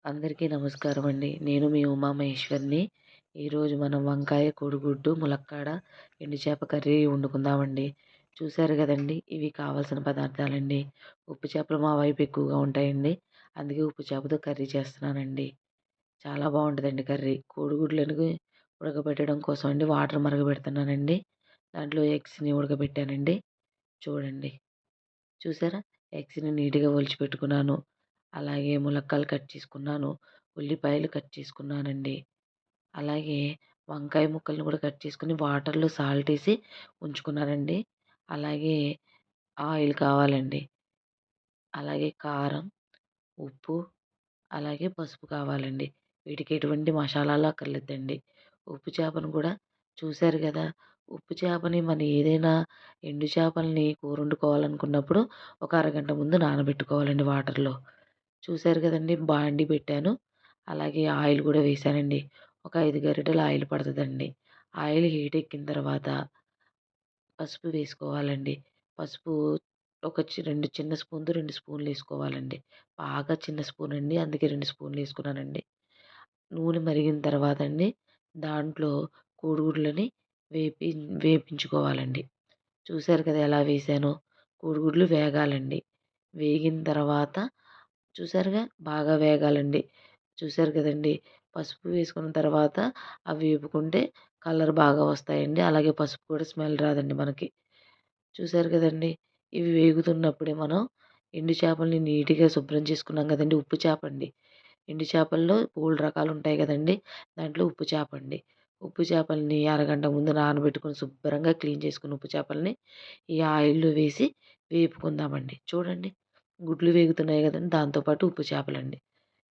అందరికీ నమస్కారం అండి. నేను మీ ఉమామహేశ్వరిని. ఈరోజు మనం వంకాయ, కోడిగుడ్డు, ములక్కాడ, ఎండు చేప కర్రీ వండుకుందామండి. చూసారు కదండీ! ఇవి కావాల్సిన పదార్థాలండి. ఉప్పు చేపలు మా వైపు ఎక్కువగా ఉంటాయండి. అందుకే ఉప్పు చేపతో కర్రీ చేస్తున్నానండి. చాలా బావుంటదండి కర్రీ. కోడిగుడ్లను ఉడకబెట్టడం కోసం అండి వాటర్ మరగబెడుతున్నానండి. దాంట్లో ఎగ్స్‌ని ఉడకబెట్టానండి. చూడండి. చూసారా? ఎగ్స్‌ని నీట్‌గా ఒలిచిపెట్టుకున్నాను. అలాగే ములక్కాయలు కట్ చేసుకున్నాను. ఉల్లిపాయలు కట్ చేసుకున్నానండి. అలాగే వంకాయ ముక్కలను కూడా కట్ చేసుకొని వాటర్‌లో సాల్ట్ ఏసి ఉంచుకున్నానండి. అలాగే ఆయిల్ కావాలండి. అలాగే కారం, ఉప్పు, అలాగే పసుపు కావాలండి. వీటికి ఎటువంటి మసాలాలు అక్కర్లేదండి. ఉప్పు చేపను కూడా చూసారు గదా! ఉప్పు చేపని మనం ఏదైనా ఎండు చేపల్ని కూర వండుకోవాలనుకున్నప్పుడు ఒక అరగంట ముందు నానబెట్టుకోవాలండి వాటర్‌లో. చూసారు కదండీ! బాండీ పెట్టాను. అలాగే ఆయిల్ కూడా వేశానండి. ఒక 5 గరిటెల ఆయిల్ పడతదండి. ఆయిల్ హీట్ ఎక్కిన తర్వాత పసుపు వేసుకోవాలండి. పసుపు ఒక 2 చిన్న స్పూన్‌తో 2 స్పూన్‌లేసుకోవాలండి. బాగా చిన్న స్పూన్ అండి. అందుకే 2 స్పూన్‌లేసుకున్నానండి. నూనె మరిగిన తర్వాత అండి దాంట్లో కోడిగుడ్లని వేపి వేపించుకోవాలండి. చూసారు కదా ఎలా వేశానో. కోడిగుడ్లు వేగాలండి. వేగిన తర్వాత చూసారుగా బాగా వేగాలండి. చూసారు కదండీ! పసుపు వేసుకున్న తర్వాత అవి వేపుకుంటే కలర్ బాగా వస్తాయండి. అలాగే పసుపు కూడా స్మెల్ రాదండి మనకి. చూసారు కదండీ! ఇవి వేగుతున్నప్పుడే మనం ఎండు చేపల్ని నీట్‌గా శుభ్రం చేసుకున్నాం కదండీ! ఉప్పు చేపండి. ఎండు చేపల్లో బోలెడు రకాలుంటాయి కదండీ! దాంట్లో ఉప్పు చేపండి. ఉప్పు చేపల్ని అరగంట ముందు నానబెట్టుకొని శుభ్రంగా క్లీన్ చేసుకున్న ఉప్పు చేపల్ని ఈ ఆయిల్‌లో వేసి వేపుకుందామండి. చూడండి గుడ్లు వేగుతున్నాయి కదండీ! దాంతో పాటు ఉప్పు చేపలండి.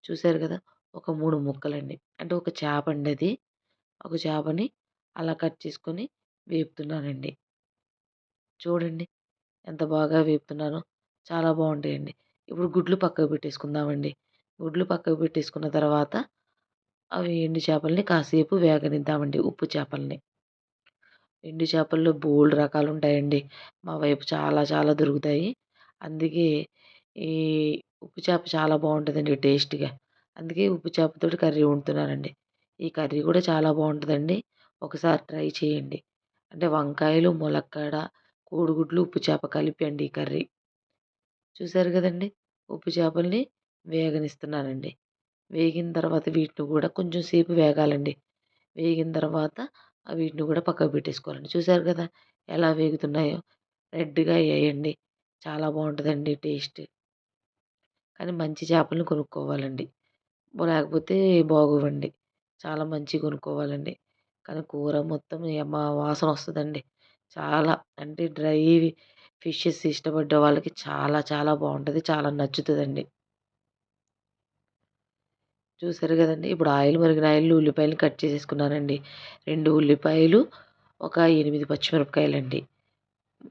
చూసారు కదా! ఒక 3 ముక్కలండి. అంటే ఒక చేపండి అది. ఒక చేపని అలా కట్ చేసుకొని వేపుతున్నానండి. చూడండి ఎంత బాగా వేపుతున్నానో. చాలా బావుంటాయండి. ఇప్పుడు గుడ్లు పక్కకు పెట్టేసుకుందామండి. గుడ్లు పక్కకు పెట్టేసుకున్న తర్వాత అవి ఎండు చేపల్ని కాసేపు వేగనిద్దామండి ఉప్పు చేపల్ని. ఎండు చేపల్లో బోలెడు రకాలుంటాయండి. మా వైపు చాలా చాలా దొరుకుతాయి. అందుకే ఈ ఉప్పు చేప చాలా బావుంటదండి టేస్ట్‌గా. అందుకే ఉప్పు చేపతోటి కర్రీ వండుతున్నానండి. ఈ కర్రీ కూడా చాలా బావుంటదండి. ఒకసారి ట్రై చేయండి. అంటే వంకాయలు, ములక్కాడ, కోడిగుడ్లు, ఉప్పు చేప కలిపి అండి ఈ కర్రీ. చూసారు గదండీ! ఉప్పు చేపల్ని వేగనిస్తున్నానండి. వేగిన తర్వాత వీటిని గూడా కొంచెం సేపు వేగాలండి. వేగిన తర్వాత వీటిని గూడా పక్కకు పెట్టేసుకోవాలండి. చూసారు గదా! ఎలా వేగుతున్నాయో. రెడ్‌గా అయ్యాయండి. చాలా బావుంటదండి టేస్ట్. కానీ మంచి చేపలను కొనుక్కోవాలండి. లేకపోతే బాగోవండి. చాలా మంచియి కొనుక్కోవాలండి. కానీ కూర మొత్తం యమ వాసనొస్తదండి. చాలా అంటే డ్రై ఫిషెస్ ఇష్టపడ్డ వాళ్ళకి చాలా చాలా బావుంటది. చాలా నచ్చుతదండి. చూసారు గదండీ! ఇప్పుడు ఆయిల్ మరిగిన ఆయిల్‌లో ఉల్లిపాయలు కట్ చేసేసుకున్నానండి. 2 ఉల్లిపాయలు, ఒక 8 పచ్చిమిరపకాయలండి.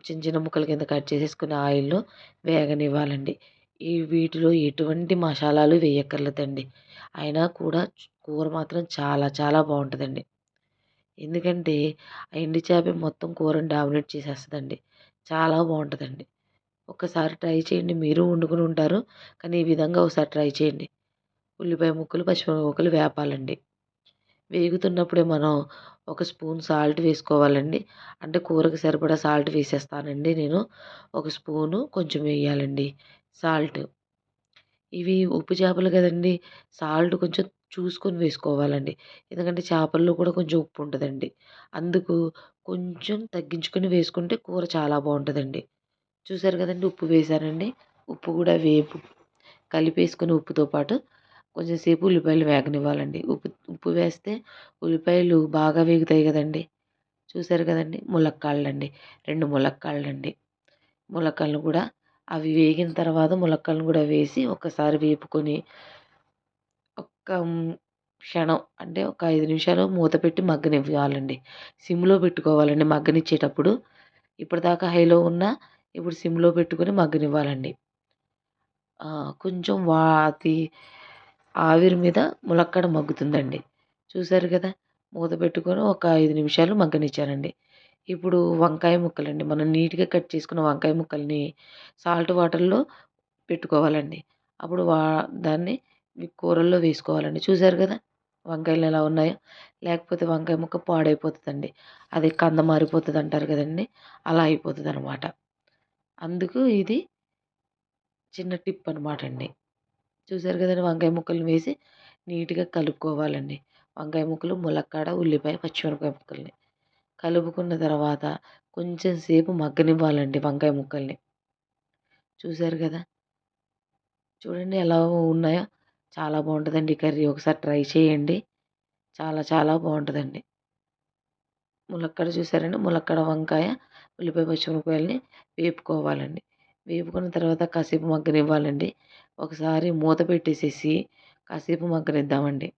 చిన్న చిన్న ముక్కల కింద కట్ చేసేసుకొని ఆయిల్‌లో వేగనివ్వాలండి. వీటిలో ఎటువంటి మసాలాలు వేయక్కర్లేదండి. అయినా కూడా కూర మాత్రం చాలా చాలా బావుంటదండి. ఎందుకంటే ఆ ఎండు చేపే మొత్తం కూరని డామినేట్ చేసేస్తదండి. చాలా బావుంటదండి. ఒక్కసారి ట్రై చేయండి. మీరు వండుకొని ఉంటారు. కానీ ఈ విధంగా ఒకసారి ట్రై చేయండి. ఉల్లిపాయ ముక్కలు, పచ్చిమిరపకాయ ముక్కలు వేపాలండి. వేగుతున్నప్పుడే మనం ఒక స్పూన్ సాల్ట్ వేసుకోవాలండి. అంటే కూరకు సరిపడా సాల్ట్ వేసేస్తానండి నేను. ఒక స్పూను కొంచెం వేయాలండి సాల్ట్. ఇవి ఉప్పు చేపలు కదండీ! సాల్ట్ కొంచెం చూసుకొని వేసుకోవాలండి. ఎందుకంటే చేపల్లో కూడా కొంచెం ఉప్పు ఉంటదండి. అందుకు కొంచెం తగ్గించుకొని వేసుకుంటే కూర చాలా బావుంటదండి. చూసారు కదండీ! ఉప్పు వేశానండి. ఉప్పు కూడా కలిపేసుకొని ఉప్పుతో పాటు కొంచెం సేపు ఉల్లిపాయలు వేగనివ్వాలండి. ఉప్పు ఉప్పు వేస్తే ఉల్లిపాయలు బాగా వేగుతాయి గదండీ! చూసారు కదండీ! ములక్కాడలండి. 2 ములక్కాడలండి. ములక్కాడలు కూడా అవి వేగిన తర్వాత ములక్కాడలను కూడా వేసి ఒక్కసారి వేపుకొని ఒక్క క్షణం అంటే ఒక 5 నిమిషాలు మూత పెట్టి మగ్గనివ్వాలండి. సిమ్‌లో పెట్టుకోవాలండి మగ్గనిచ్చేటప్పుడు. ఇప్పటిదాకా హైలో ఉన్నా ఇప్పుడు సిమ్‌లో పెట్టుకొని మగ్గనివ్వాలండి. ఆ! కొంచెం అది ఆవిరి మీద ములక్కాడ మగ్గుతుందండి. చూసారు గదా! మూత పెట్టుకొని ఒక 5 నిమిషాలు మగ్గనిచ్చానండి. ఇప్పుడు వంకాయ ముక్కలండి. మనం నీట్‌గా కట్ చేసుకున్న వంకాయ ముక్కల్ని సాల్ట్ వాటర్‌లో పెట్టుకోవాలండి. అప్పుడు దాన్ని కూరల్లో వేసుకోవాలండి. చూసారు కదా! వంకాయలు ఎలా ఉన్నాయో. లేకపోతే వంకాయ ముక్క పాడైపోతదండి. అది కంద మారిపోతదంటారు కదండీ! అలా అయిపోతదనమాట. అందుకు ఇది చిన్న టిప్ అనమాట అండి. చూసారు కదండీ! వంకాయ ముక్కలను వేసి నీట్‌గా కలుపుకోవాలండి. వంకాయ ముక్కలు, ములక్కాడ, ఉల్లిపాయ, పచ్చిమిరపకాయ ముక్కల్ని. కలుపుకున్న తర్వాత కొంచెం సేపు మగ్గనివ్వాలండి వంకాయ ముక్కల్ని. చూసారు కదా! చూడండి ఎలా ఉన్నాయో. చాలా బావుంటదండి ఈ కర్రీ. ఒకసారి ట్రై చేయండి. చాలా చాలా బావుంటదండి. ములక్కాడ చూసారండి. ములక్కాడ, వంకాయ, ఉల్లిపాయ, పచ్చిమిరపకాయలని వేపుకోవాలండి. వేపుకున్న తర్వాత కాసేపు మగ్గనివ్వాలండి. ఒకసారి మూత పెట్టేసేసి కాసేపు మగ్గనిద్దామండి.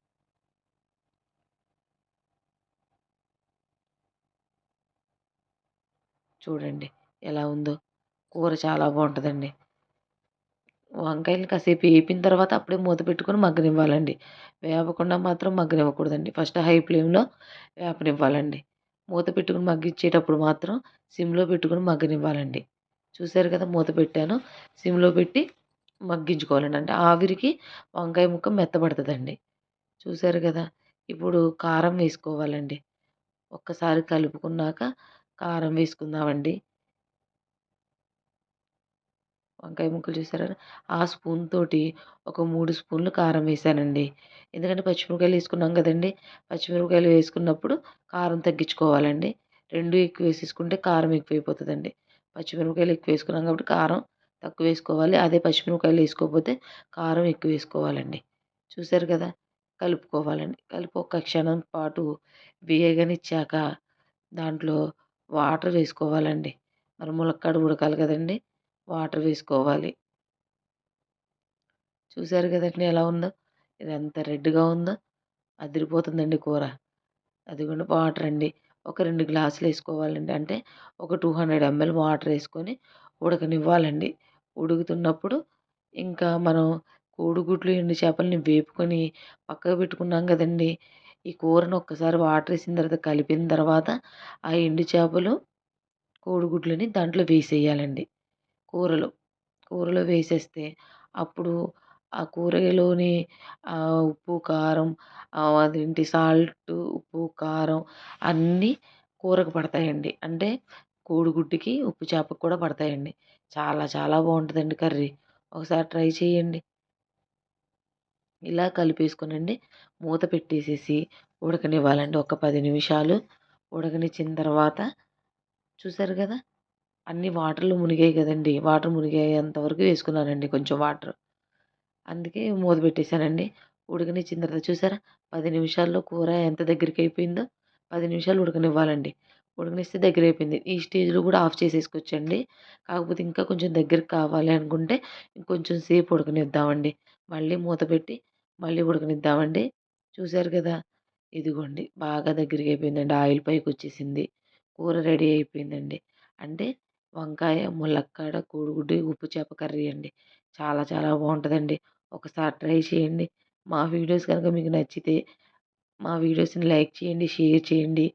చూడండి ఎలా ఉందో. కూర చాలా బావుంటదండి. వంకాయలని కాసేపు ఏపిన తర్వాత అప్పుడే మూత పెట్టుకొని మగ్గనివ్వాలండి. వేపకుండా మాత్రం మగ్గనివ్వకూడదండి. ఫస్ట్ హై ఫ్లేమ్‌లో వేపనివ్వాలండి. మూత పెట్టుకొని మగ్గిచ్చేటప్పుడు మాత్రం సిమ్‌లో పెట్టుకొని మగ్గనివ్వాలండి. చూసారు కదా! మూత పెట్టాను. సిమ్‌లో పెట్టి మగ్గించుకోవాలండి. అంటే ఆవిరికి వంకాయ ముక్క మెత్తబడతదండి. చూసారు కదా! ఇప్పుడు కారం వేసుకోవాలండి. ఒక్కసారి కలుపుకున్నాక కారం వేసుకుందామండి. వంకాయ ముక్కలు చూసారా? ఆ స్పూన్ తోటి ఒక 3 స్పూన్లు కారం వేశానండి. ఎందుకంటే పచ్చిమిరపకాయలు వేసుకున్నాం కదండీ! పచ్చిమిరపకాయలు వేసుకున్నప్పుడు కారం తగ్గించుకోవాలండి. 2 ఎక్కువ వేసేసుకుంటే కారం ఎక్కువైపోతదండి. పచ్చిమిరపకాయలు ఎక్కువ వేసుకున్నాం కాబట్టి కారం తక్కువ వేసుకోవాలి. అదే పచ్చిమిరపకాయలు వేసుకోకపోతే కారం ఎక్కువ వేసుకోవాలండి. చూసారు కదా! కలుపుకోవాలండి. కలిపి ఒక్క క్షణం పాటు వేగనిచ్చాక దాంట్లో వాటర్ వేసుకోవాలండి. మరి ములక్కాడ ఉడకాలి కదండీ! వాటర్ వేసుకోవాలి. చూసారు కదండీ ఎలా ఉందో? ఇదెంత రెడ్‌గా ఉందో. అదిరిపోతుందండి కూర. అదిగోండి వాటరండి. ఒక 2 గ్లాసులేసుకోవాలండి. అంటే ఒక 200 ఎంఎల్ వాటరేసుకొని ఉడకనివ్వాలండి. ఉడుకుతున్నప్పుడు ఇంకా మనం కోడిగుడ్లు, ఎండు చేపలని వేపుకొని పక్కకు పెట్టుకున్నాం గదండీ! ఈ కూరను ఒక్కసారి వాటరేసిన తర్వాత కలిపిన తర్వాత ఆ ఎండు చేపలు, కోడిగుడ్లని దాంట్లో వేసేయాలండి కూరలో. కూరలో వేసేస్తే అప్పుడు ఆ కూరలోని ఉప్పు, కారం అదేంటి సాల్టు, ఉప్పు, కారం అన్నీ కూరకు పడతాయండి. అంటే కోడిగుడ్డుకి, ఉప్పు చేపకి కూడా పడతాయండి. చాలా చాలా బావుంటదండి కర్రీ. ఒకసారి ట్రై చేయండి. ఇలా కలిపేసుకొనండి మూత పెట్టేసేసి ఉడకనివ్వాలండి. ఒక 10 నిమిషాలు ఉడకనిచ్చిన తర్వాత చూసారు గదా! అన్నీ వాటర్‌లో మునిగాయి గదండీ! వాటర్ మునిగేంత వరకు వేసుకున్నానండి కొంచెం వాటర్. అందుకే మూత పెట్టేసానండి. ఉడకనిచ్చిన తర్వాత చూసారా? 10 నిమిషాల్లో కూర ఎంత దగ్గరికయిపోయిందో. 10 నిమిషాలు ఉడకనివ్వాలండి. ఉడకనిస్తే దగ్గరైపోయింది. ఈ స్టేజ్‌లో గూడా ఆఫ్ చేసేసుకోవచ్చండి. కాకపోతే ఇంకా కొంచెం దగ్గరికి కావాలి అనుకుంటే ఇంకొంచెం సేపు ఉడకనిద్దామండి. మళ్ళీ మూత పెట్టి మళ్ళీ ఉడకనిద్దామండి. చూసారు కదా! ఇదిగోండి బాగా దగ్గరికయిపోయిందండి. ఆయిల్ పైకొచ్చేసింది. కూర రెడీ అయిపోయిందండి. అంటే వంకాయ, ములక్కాడ, కోడిగుడ్డు, ఉప్పు చేప కర్రీ అండి. చాలా చాలా బావుంటదండి. ఒకసారి ట్రై చేయండి. మా వీడియోస్ గనుక మీకు నచ్చితే మా వీడియోస్‌ని లైక్ చేయండి, షేర్ చేయండి,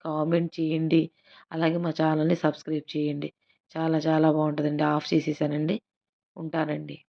కామెంట్ చేయండి. అలాగే మా ఛానల్‌ని సబ్స్క్రైబ్ చేయండి. చాలా చాలా బావుంటదండి. ఆఫ్ చేసేసానండి. ఉంటానండి.